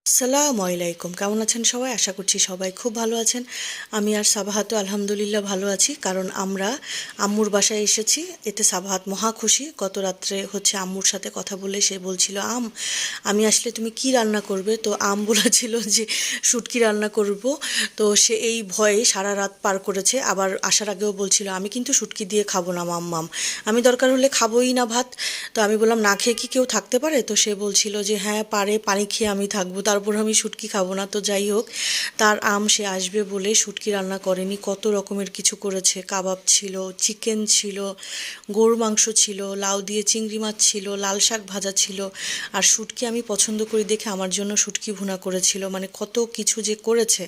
আসসালামু আলাইকুম, কেমন আছেন সবাই? আশা করছি সবাই খুব ভালো আছেন। আমি আর সাবাহাতও আলহামদুলিল্লাহ ভালো আছি, কারণ আমরা আম্মুর বাসায় এসেছি। এতে সাবাহাত মহা খুশি। গত রাত্রে আম্মুর সাথে কথা বলে সে বলছিল, আমি আসলে তুমি কি রান্না করবে? তো বলেছিল যে শুটকি রান্না করব। তো সে এই ভয়ে সারা রাত পার করেছে। আবার আসার আগেও বলছিল, আমি কিন্তু শুটকি দিয়ে খাবো না মাম্মাম, আমি দরকার হলে খাবোই না ভাত। তো আমি বললাম, না খেয়ে কি কেউ থাকতে পারে? তো সে বলছিল যে হ্যাঁ পারে, পানি খেয়ে আমি থাকবো, তারপর আমি শুটকি খাবো না। তো যাই হোক, তার সে আসবে বলে শুটকি রান্না করেনি, কত রকমের কিছু করেছে। কাবাব ছিল, চিকেন ছিল, গরুর মাংস ছিল, লাউ দিয়ে চিংড়ি মাছ ছিল, লাল শাক ভাজা ছিল। আর শুটকি আমি পছন্দ করি দেখে আমার জন্য শুটকি ভুনা করেছিল। মানে কত কিছু যে করেছে।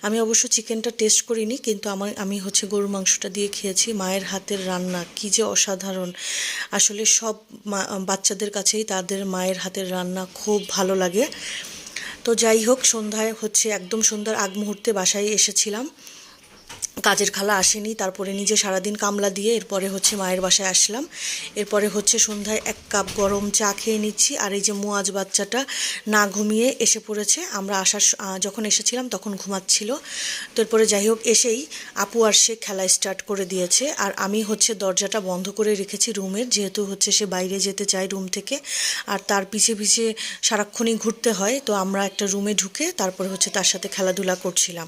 আমি অবশ্য চিকেনটা টেস্ট করিনি, কিন্তু আমি গরুর মাংসটা দিয়ে খেয়েছি। মায়ের হাতের রান্না কী যে অসাধারণ। আসলে সব বাচ্চাদের কাছেই তাদের মায়ের হাতের রান্না খুব ভালো লাগে। তো যাই হোক, সন্ধ্যায় একদম সন্ধ্যার আগ মুহূর্তে বাসায় এসেছিলাম। কাজের খালা আসেনি, তারপরে নিজে সারাদিন কামলা দিয়ে এরপরে মায়ের বাসায় আসলাম। এরপরে সন্ধ্যায় এক কাপ গরম চা খেয়ে নিচ্ছি। আর এই যে মুয়াজ বাচ্চাটা না ঘুমিয়ে এসে পড়েছে। আমরা যখন এসেছিলাম তখন ঘুমাচ্ছিল। তো এরপরে যাই হোক, এসেই আপু আর সে খেলা স্টার্ট করে দিয়েছে। আর আমি দরজাটা বন্ধ করে রেখেছি রুমের, যেহেতু সে বাইরে যেতে চায় রুম থেকে। আর তার পিছে পিছে সারাক্ষণই ঘুরতে হয়। তো আমরা একটা রুমে ঢুকে তারপরে তার সাথে খেলাধুলা করছিলাম।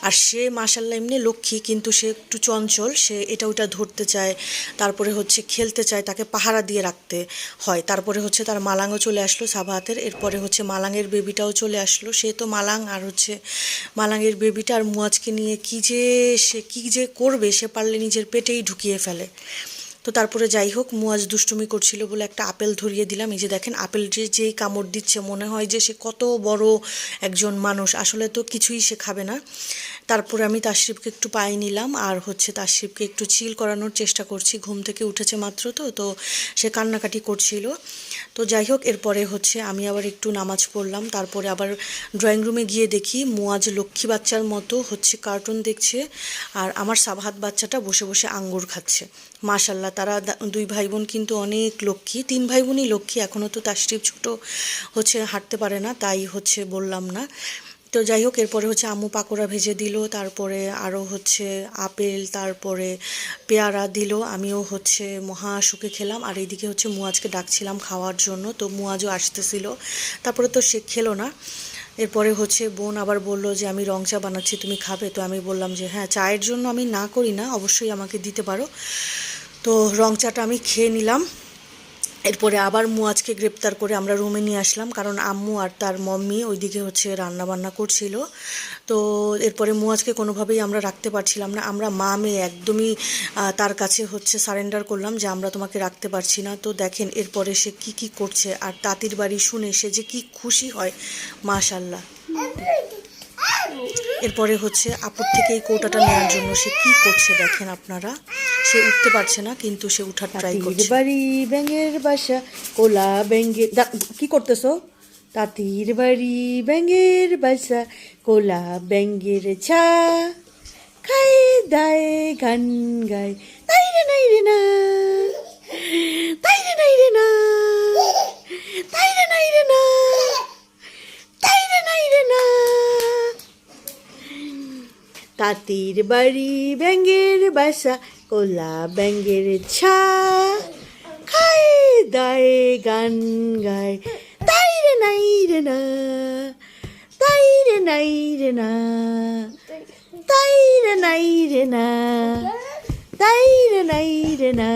আর সে মাশাল্লাহ এমনি লক্ষ্মী, কিন্তু সে একটু চঞ্চল। সে এটা ওটা ধরতে চায়, তারপরে খেলতে চায়, তাকে পাহারা দিয়ে রাখতে হয়। তারপরে তার মালাংও চলে আসলো সাবাহাতের। এরপরে মালাংয়ের বেবিটাও চলে আসলো। সে তো মালাং আর মালাংয়ের বেবিটা আর মুয়াজকে নিয়ে কী যে করবে, সে পারলে নিজের পেটেই ঢুকিয়ে ফেলে। তো তারপরে যাই হোক, মুয়াজ দুষ্টুমি করছিল বলে একটা আপেল ধরিয়ে দিলাম। এই যে দেখেন, আপেল যেই কামড় দিচ্ছে মনে হয় যে সে কত বড় একজন মানুষ, আসলে তো কিছুই সে খাবে না। তারপরে আমি তাশরিফকে একটু পায়ে নিলাম, আর তাশরিফকে একটু চিল করানোর চেষ্টা করছি। ঘুম থেকে উঠেছে মাত্র, তো সে কান্নাকাটি করছিল। তো যাই হোক, এরপরে আমি আবার একটু নামাজ পড়লাম। তারপরে আবার ড্রয়িং রুমে গিয়ে দেখি মুয়াজ লক্ষ্মী বাচ্চার মতো কার্টুন দেখছে, আর আমার সাবাহাত বাচ্চাটা বসে বসে আঙ্গুর খাচ্ছে। মাশাল্লাহ, তারা দুই ভাই বোন কিন্তু অনেক লক্ষ্মী, তিন ভাই বোনই লক্ষ্মী। এখনও তো তাশরিফ ছোটো, হাঁটতে পারে না, তাই বললাম না। তো যাই হোক, এরপরে আম্মু পাকোড়া ভেজে দিল, তারপরে আরও আপেল, তারপরে পেয়ারা দিল। আমিও মহা সুখে খেলাম। আর এইদিকে মুয়াজকে ডাকছিলাম খাওয়ার জন্য, তো মুয়াজও আসতেছিল। তারপরে তো সে খেলো না। এরপরে বোন আবার বলল যে আমি রং চা বানাচ্ছি, তুমি খাবে? তো আমি বললাম যে হ্যাঁ, চায়ের জন্য আমি না করি না, অবশ্যই আমাকে দিতে পারো। তো রং চাটা আমি খেয়ে নিলাম। এরপরে আবার মুয়াজকে গ্রেপ্তার করে আমরা রুমে নিয়ে আসলাম, কারণ আম্মু আর তার মম্মি ওইদিকে রান্না বান্না করছিল। তো এরপরে মুয়াজকে কোনোভাবেই আমরা রাখতে পারছিলাম না। আমরা মা মেয়ে একদমই তার কাছে সারেন্ডার করলাম যে আমরা তোমাকে রাখতে পারছি না। তো দেখেন এরপরে সে কি করছে, আর তাঁতির বাড়ি শুনে সে যে কি খুশি হয়, মাশাল্লাহ। এরপরে আপুর থেকে এই কৌটাটা নেওয়ার জন্য সে কি করছে দেখেন আপনারা। সে উঠতে পারছে না, কিন্তু সে উঠার ট্রাই করছে। বাড়ি ব্যাঙের বাসা, কোলা ব্যাঙের, কি করতেছো? তাঁতির বাড়ি ব্যাঙের বাসা, কোলা ব্যাঙের ছা, খায় দায় গান গায়, তাই রে নাই রে না, তাই রে নাই রে না, তাই রে নাই রে না, তাই রে নাই রে না। তাঁতির বাড়ি ব্যাঙের বাসা, কোলা ব্যাঙের ছা, খায় দায় গান গায়, তাই রে নাই রে না, তাই রে নাই রে না, তাই রে নাই রে না, তাই রে নাই রে না।